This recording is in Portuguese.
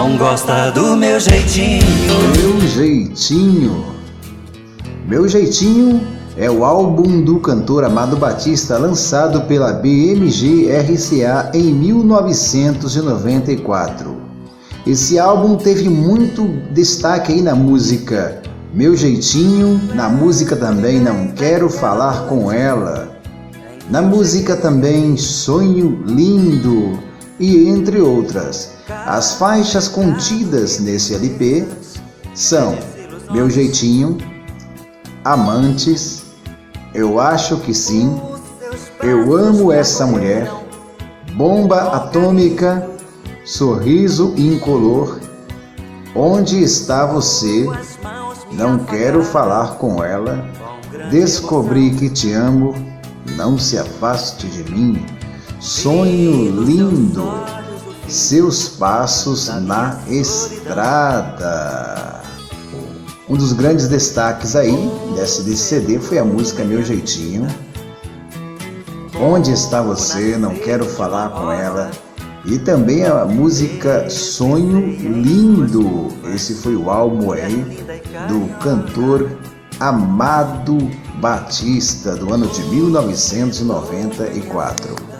não gosta do meu jeitinho. Meu Jeitinho. Meu Jeitinho é o álbum do cantor Amado Batista, lançado pela BMG RCA em 1994. Esse álbum teve muito destaque aí na música Meu Jeitinho, na música também Não Quero Falar Com Ela, na música também Sonho Lindo e entre outras. As faixas contidas nesse LP são Meu Jeitinho, Amantes, Eu Acho Que Sim, Eu Amo Essa Mulher, Bomba Atômica, Sorriso Incolor, Onde Está Você, Não Quero Falar Com Ela, Descobri Que Te Amo, Não Se Afaste de Mim, Sonho Lindo, Seus Passos na Estrada. Um dos grandes destaques aí desse CD foi a música Meu Jeitinho, Onde Está Você, Não Quero Falar Com Ela, e também a música Sonho Lindo. Esse foi o álbum aí do cantor Amado Batista, do ano de 1994.